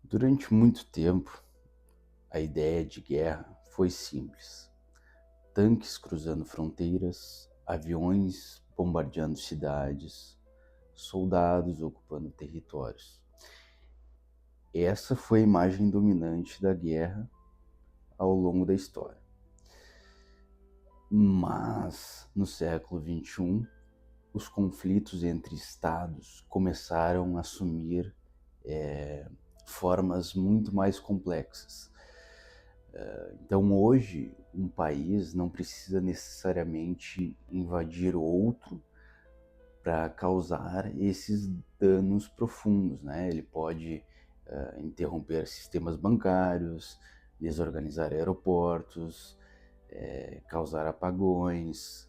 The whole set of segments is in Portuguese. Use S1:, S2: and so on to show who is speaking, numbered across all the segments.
S1: Durante muito tempo, a ideia de guerra foi simples: tanques cruzando fronteiras, aviões bombardeando cidades, soldados ocupando territórios. Essa foi a imagem dominante da guerra ao longo da história. Mas, no século XXI, os conflitos entre estados começaram a assumir formas muito mais complexas. Então, hoje, um país não precisa necessariamente invadir outro para causar esses danos profundos, né? Ele pode interromper sistemas bancários, desorganizar aeroportos, causar apagões,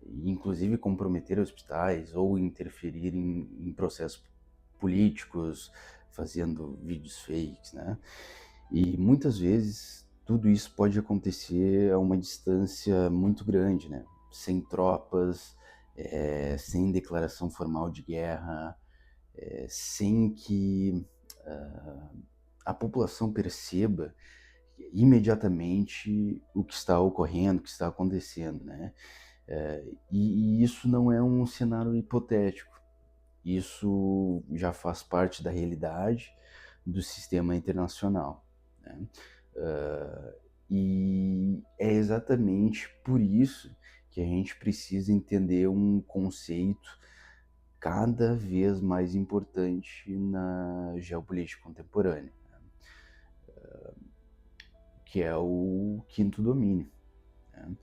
S1: inclusive comprometer hospitais ou interferir em processos políticos, fazendo vídeos fakes, né? E muitas vezes tudo isso pode acontecer a uma distância muito grande, né? Sem tropas, sem declaração formal de guerra, sem que a população perceba imediatamente o que está ocorrendo, o que está acontecendo, né? E isso não é um cenário hipotético. Isso já faz parte da realidade do sistema internacional, né? Uh, e é exatamente por isso que a gente precisa entender um conceito cada vez mais importante na geopolítica contemporânea, que é o quinto domínio.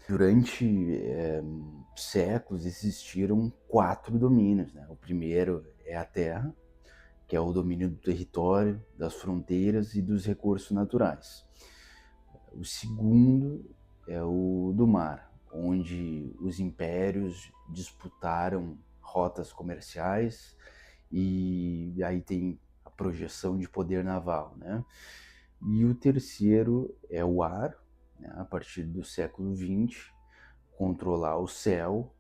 S1: Durante séculos existiram 4 domínios, né? O primeiro é a terra, que é o domínio do território, das fronteiras e dos recursos naturais. O segundo é o do mar, onde os impérios disputaram rotas comerciais e aí tem a projeção de poder naval, né? E o terceiro é o ar, né? A partir do século XX, controlar o céu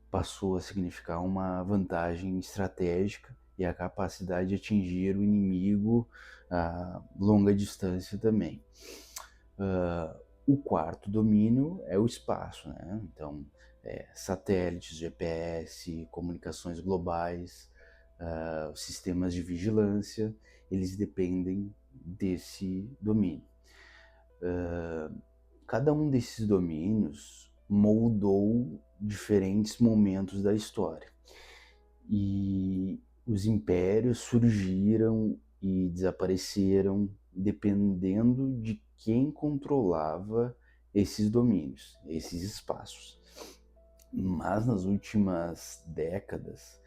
S1: passou a significar uma vantagem estratégica e a capacidade de atingir o inimigo a longa distância também. O quarto domínio é o espaço, né? Então, satélites, GPS, comunicações globais, sistemas de vigilância, eles dependem desse domínio. Cada um desses domínios moldou diferentes momentos da história. E os impérios surgiram e desapareceram dependendo de quem controlava esses domínios, esses espaços. Mas nas últimas décadas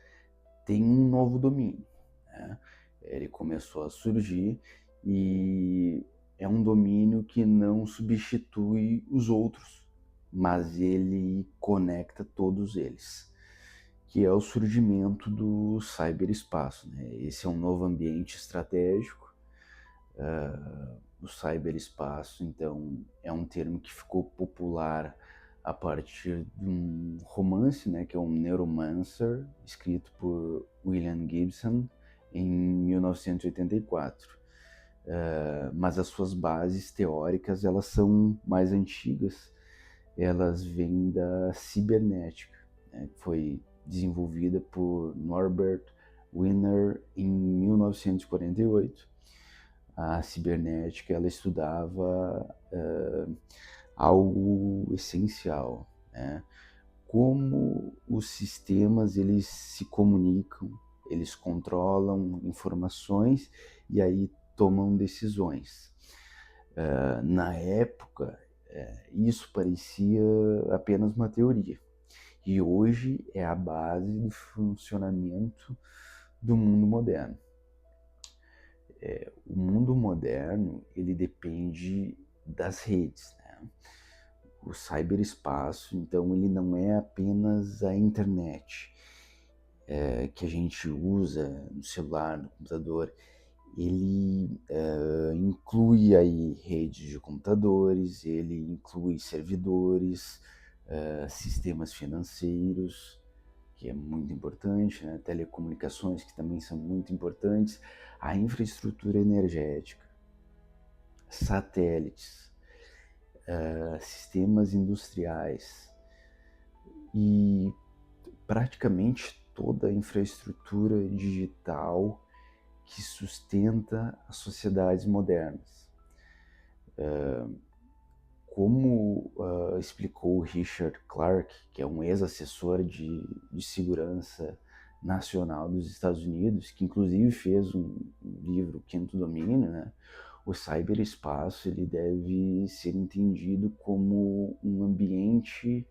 S1: tem um novo domínio, né? Ele começou a surgir e é um domínio que não substitui os outros, mas ele conecta todos eles, que é o surgimento do cyberespaço, né? Esse é um novo ambiente estratégico. O cyberespaço, então, é um termo que ficou popular a partir de um romance, né, que é o Neuromancer, escrito por William Gibson em 1984. Mas as suas bases teóricas elas são mais antigas, elas vêm da cibernética, né, que foi desenvolvida por Norbert Wiener em 1948. A cibernética ela estudava algo essencial, né? Como os sistemas eles se comunicam, eles controlam informações e aí tomam decisões. Na época, isso parecia apenas uma teoria. E hoje é a base do funcionamento do mundo moderno. O mundo moderno ele depende das redes, né? O cyberespaço, então, ele não é apenas a internet que a gente usa no celular, no computador. Ele inclui aí redes de computadores, ele inclui servidores, sistemas financeiros, que é muito importante, né? Telecomunicações, que também são muito importantes, a infraestrutura energética, satélites, sistemas industriais e praticamente toda a infraestrutura digital que sustenta as sociedades modernas. Como explicou Richard Clarke, que é um ex-assessor de segurança nacional dos Estados Unidos, que inclusive fez um livro, Quinto Domínio, né? O ciberespaço ele deve ser entendido como um ambiente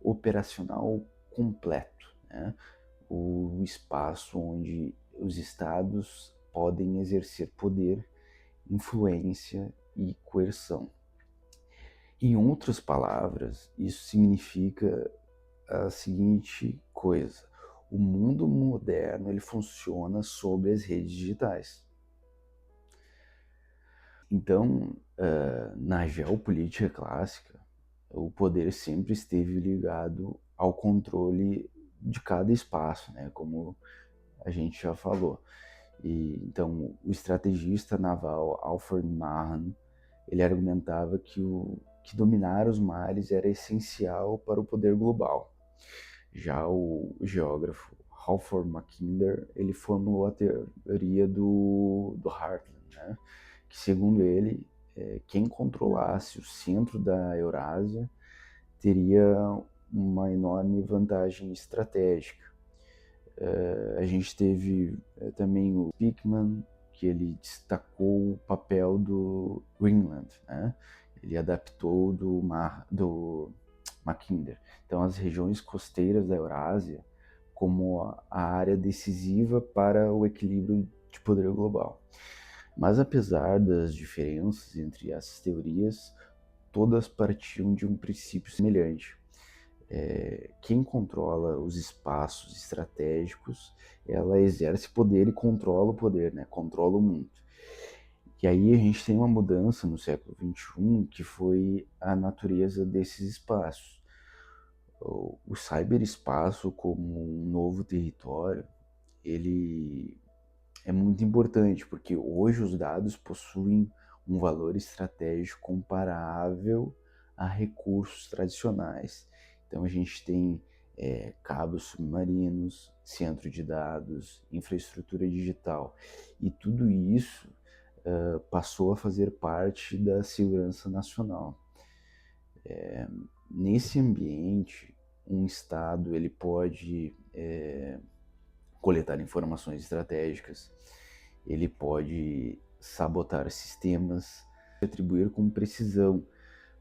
S1: operacional completo, né? O espaço onde os estados podem exercer poder, influência e coerção. Em outras palavras, isso significa a seguinte coisa: o mundo moderno ele funciona sobre as redes digitais. Então, na geopolítica clássica, o poder sempre esteve ligado ao controle de cada espaço, né? Como a gente já falou. Então, o estrategista naval Alfred Mahan ele argumentava que dominar os mares era essencial para o poder global. Já o geógrafo Halford Mackinder ele formulou a teoria do Heartland, né? Que segundo ele, quem controlasse o centro da Eurásia teria uma enorme vantagem estratégica. A gente teve também o Pickman, que ele destacou o papel do Greenland, né? Ele adaptou do Mackinder. Então, as regiões costeiras da Eurásia como a área decisiva para o equilíbrio de poder global. Mas apesar das diferenças entre essas teorias, todas partiam de um princípio semelhante. Quem controla os espaços estratégicos, ela exerce poder e controla o poder, né? Controla o mundo. E aí a gente tem uma mudança no século XXI que foi a natureza desses espaços. O ciberespaço como um novo território, ele é muito importante, porque hoje os dados possuem um valor estratégico comparável a recursos tradicionais. Então a gente tem cabos submarinos, centro de dados, infraestrutura digital, e tudo isso passou a fazer parte da segurança nacional. Nesse ambiente, um Estado ele pode coletar informações estratégicas, ele pode sabotar sistemas, atribuir com precisão,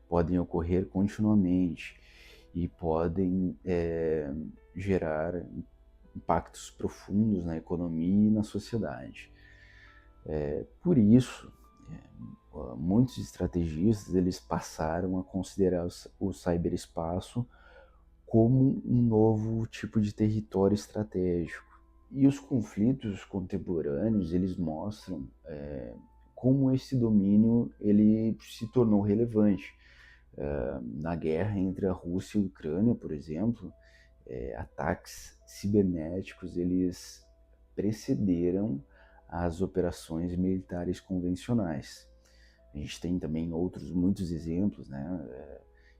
S1: podem ocorrer continuamente e podem gerar impactos profundos na economia e na sociedade. Por isso, muitos estrategistas eles passaram a considerar o ciberespaço como um novo tipo de território estratégico. E os conflitos contemporâneos eles mostram como esse domínio ele se tornou relevante. Na guerra entre a Rússia e a Ucrânia, por exemplo, ataques cibernéticos eles precederam as operações militares convencionais. A gente tem também muitos exemplos, né?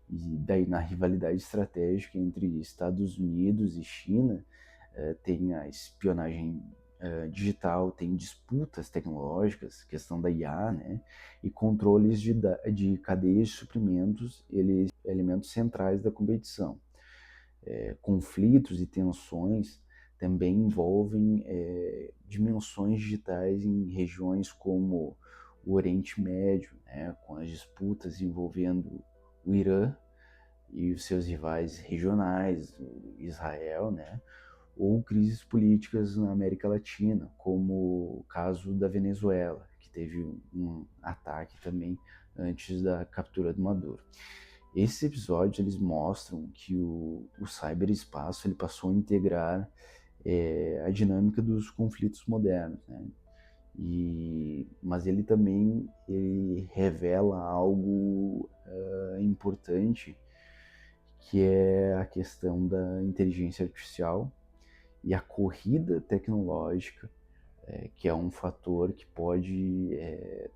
S1: E daí na rivalidade estratégica entre Estados Unidos e China, tem a espionagem digital, tem disputas tecnológicas, questão da IA, né? E controles de cadeias de suprimentos, eles elementos centrais da competição. Conflitos e tensões também envolvem dimensões digitais em regiões como o Oriente Médio, né, com as disputas envolvendo o Irã e os seus rivais regionais, Israel, né, ou crises políticas na América Latina, como o caso da Venezuela, que teve um ataque também antes da captura do Maduro. Esses episódios eles mostram que o cyberespaço ele passou a integrar a dinâmica dos conflitos modernos, né? Mas ele também revela algo importante, que é a questão da inteligência artificial e a corrida tecnológica que é um fator que pode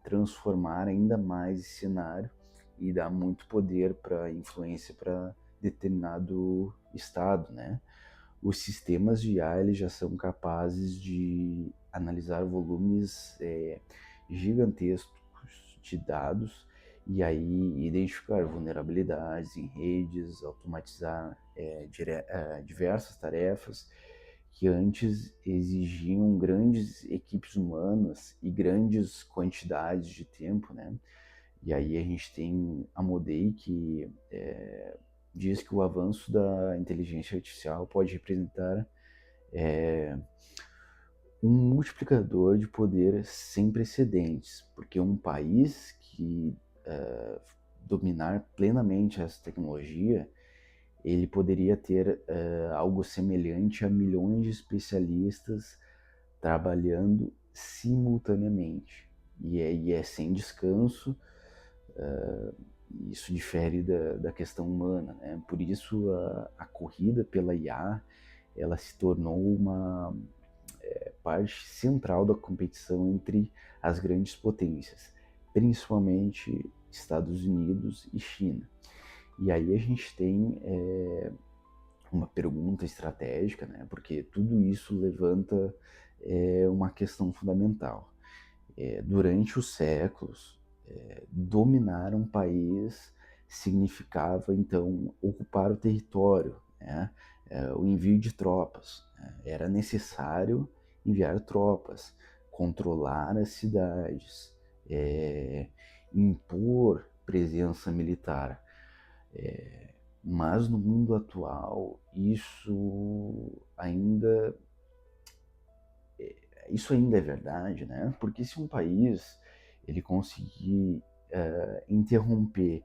S1: transformar ainda mais esse cenário e dar muito poder para influência para determinado estado, né? Os sistemas de IA eles já são capazes de analisar volumes gigantescos de dados e aí identificar vulnerabilidades em redes, automatizar diversas tarefas que antes exigiam grandes equipes humanas e grandes quantidades de tempo, né? E aí a gente tem a Modei que diz que o avanço da inteligência artificial pode representar um multiplicador de poder sem precedentes, porque um país que dominar plenamente essa tecnologia, ele poderia ter algo semelhante a milhões de especialistas trabalhando simultaneamente. E é sem descanso, isso difere da questão humana, né? Por isso a corrida pela IA, ela se tornou uma parte central da competição entre as grandes potências, principalmente Estados Unidos e China. E aí a gente tem uma pergunta estratégica, né? Porque tudo isso levanta uma questão fundamental. Durante os séculos, dominar um país significava então ocupar o território, né? O envio de tropas, né? Era necessário enviar tropas, controlar as cidades, impor presença militar. Mas no mundo atual isso ainda é verdade, né? Porque se um país ele conseguir interromper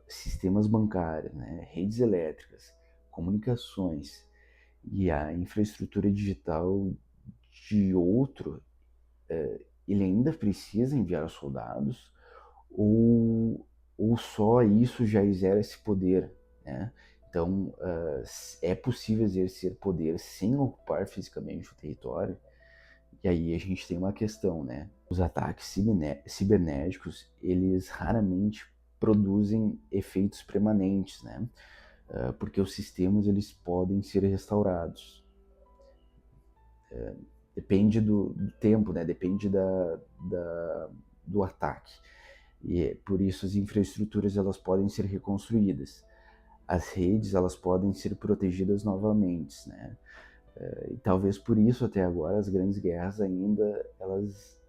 S1: sistemas bancários, né, redes elétricas, comunicações e a infraestrutura digital de outro, ele ainda precisa enviar soldados ou só isso já exerce poder, né? Então, é possível exercer poder sem ocupar fisicamente o território. E aí a gente tem uma questão, né? Os ataques cibernéticos, eles raramente produzem efeitos permanentes, né? Porque os sistemas, eles podem ser restaurados. Depende do tempo, né? Depende do ataque. E por isso as infraestruturas, elas podem ser reconstruídas. As redes, elas podem ser protegidas novamente, né? E talvez por isso até agora as grandes guerras ainda elas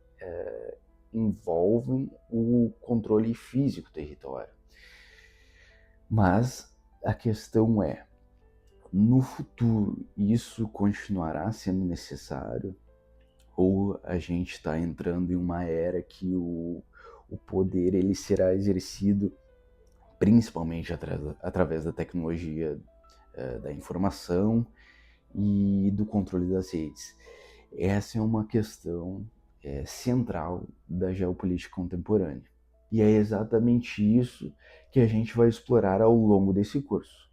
S1: envolvem o controle físico do território. Mas a questão é, no futuro isso continuará sendo necessário ou a gente está entrando em uma era que o poder ele será exercido principalmente através da tecnologia da informação e do controle das redes. Essa é uma questão central da geopolítica contemporânea. E é exatamente isso que a gente vai explorar ao longo desse curso.